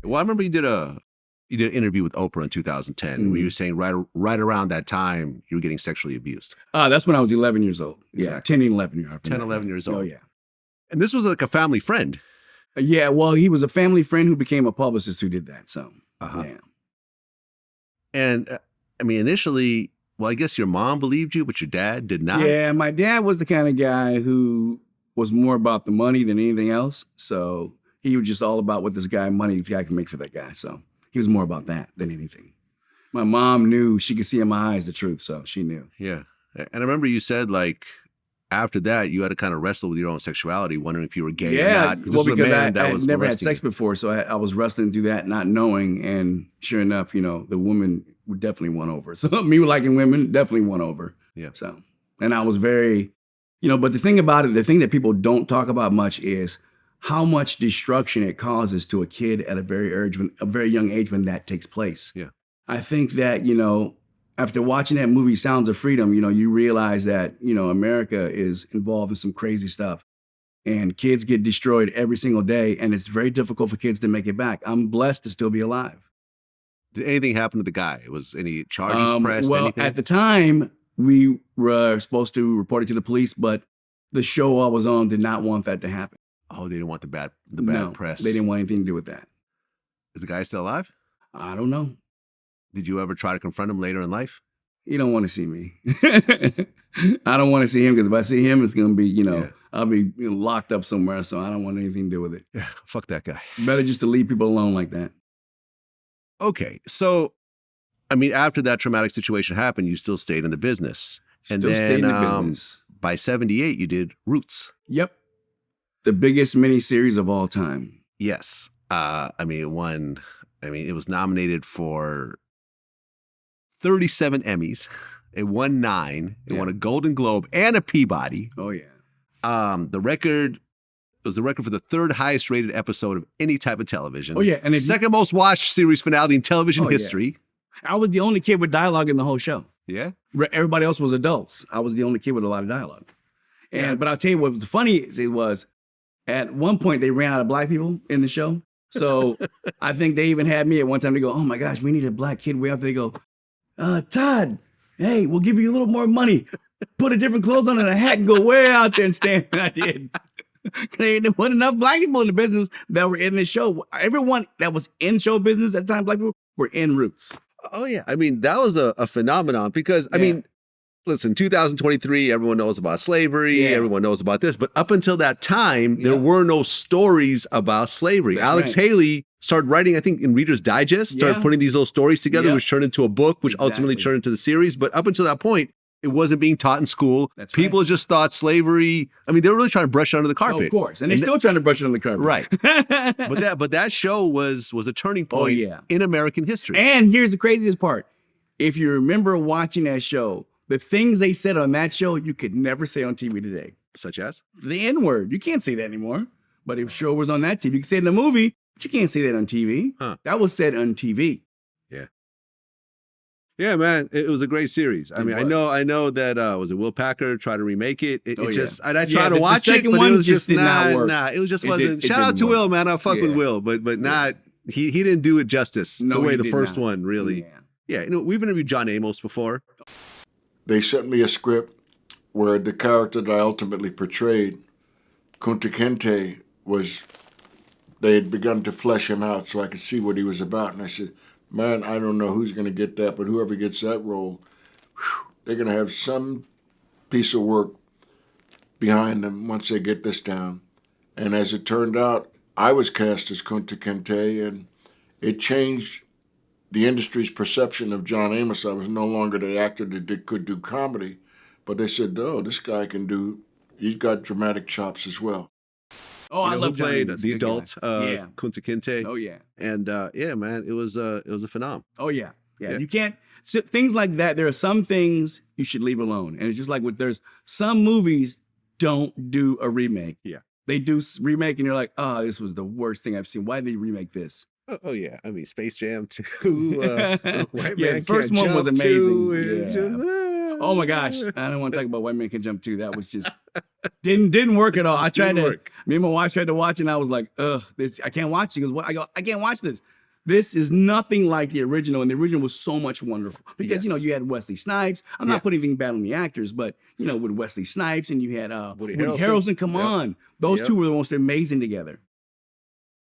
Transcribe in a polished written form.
Well, I remember you did an interview with Oprah in 2010 where you were saying right around that time you were getting sexually abused. That's when I was 11 years old. Yeah, Exactly. 10 and 11 years old. 10, 11 years old. Oh, yeah. And this was like a family friend. Yeah, well, he was a family friend who became a publicist who did that. So, yeah. And I mean, initially, well, I guess your mom believed you, but your dad did not. Yeah, my dad was the kind of guy who was more about the money than anything else. So he was just all about what this guy can make for that guy. So he was more about that than anything. My mom knew, she could see in my eyes the truth, so she knew. Yeah. And I remember you said, like, after that, you had to kind of wrestle with your own sexuality, wondering if you were gay or not. Well, because I never had sex before, so I was wrestling through that, not knowing. And sure enough, the woman would definitely won over. So me liking women definitely won over. Yeah. So, and I was very, but the thing about it, the thing that people don't talk about much is how much destruction it causes to a kid at a very young age when that takes place. Yeah. I think that, after watching that movie, Sounds of Freedom, you realize that, America is involved in some crazy stuff and kids get destroyed every single day. And it's very difficult for kids to make it back. I'm blessed to still be alive. Did anything happen to the guy? Was any charges pressed? Well, anything? At the time, we were supposed to report it to the police, but the show I was on did not want that to happen. Oh, they didn't want the bad press. They didn't want anything to do with that. Is the guy still alive? I don't know. Did you ever try to confront him later in life? You don't want to see me. I don't want to see him because if I see him, it's going to be, I'll be locked up somewhere. So I don't want anything to do with it. Yeah, fuck that guy. It's better just to leave people alone like that. Okay. So, I mean, after that traumatic situation happened, you still stayed in the business. Still stayed in the business. By 78, you did Roots. Yep. The biggest miniseries of all time. Yes. It was nominated for 37 Emmys. It won 9. It won a Golden Globe and a Peabody. Oh, yeah. It was the record for the third highest rated episode of any type of television. Oh, yeah. And second most watched series finale in television history. Yeah. I was the only kid with dialogue in the whole show. Yeah? Everybody else was adults. I was the only kid with a lot of dialogue. But I'll tell you what was funny is it was at one point they ran out of black people in the show. So I think they even had me at one time to go, oh my gosh, we need a black kid way out there. They go, Todd, hey, we'll give you a little more money. Put a different clothes on and a hat and go way out there and stand. And I did. There wasn't enough black people in the business that were in the show. Everyone that was in show business at the time, black people, were in Roots. Oh, yeah. I mean, that was a phenomenon because, I mean, listen, 2023, everyone knows about slavery. Yeah. Everyone knows about this. But up until that time, there were no stories about slavery. That's Alex Haley started writing, I think, in Reader's Digest, started putting these little stories together, which turned into a book, which ultimately turned into the series. But up until that point, it wasn't being taught in school. People just thought slavery, I mean, they were really trying to brush it under the carpet. Oh, of course. And they're still trying to brush it under the carpet. Right. but that show was a turning point in American history. And here's the craziest part. If you remember watching that show, the things they said on that show, you could never say on TV today. Such as? The N-word. You can't say that anymore. But if the show was on that TV, you can say it in the movie, but you can't say that on TV. Huh. That was said on TV. Yeah. Yeah, man. It was a great series. I know that was it Will Packer tried to remake it. I tried to watch it, but it was just not work. It was just wasn't. Shout out to Will, man. I fuck with Will, but not he didn't do it justice the way the first one really. Yeah. We've interviewed John Amos before. They sent me a script where the character that I ultimately portrayed, Kunta Kinte, they had begun to flesh him out so I could see what he was about. And I said, man, I don't know who's going to get that, but whoever gets that role, they're going to have some piece of work behind them once they get this down. And as it turned out, I was cast as Kunta Kinte, and it changed the industry's perception of John Amos. I was no longer the actor that could do comedy, but they said, oh, this guy he's got dramatic chops as well. Oh, I love John played Amos. the adult Kunta Kinte. Oh, yeah. And man, it was a phenomenon. Oh, yeah. You can't, things like that, there are some things you should leave alone. And it's just like there's some movies don't do a remake. Yeah. They do remake and you're like, oh, this was the worst thing I've seen. Why did they remake this? Oh yeah, I mean Space Jam 2. The first one was amazing. Oh my gosh. I don't want to talk about White Man Can Jump 2. That was just didn't work at all. I tried me and my wife tried to watch it and I was like, ugh, this I can't watch it. She goes, what? I go, I can't watch this. This is nothing like the original, and the original was so much wonderful because you had Wesley Snipes. I'm not putting anything bad on the actors, but with Wesley Snipes and you had Woody Harrelson. Come on, those two were the most amazing together.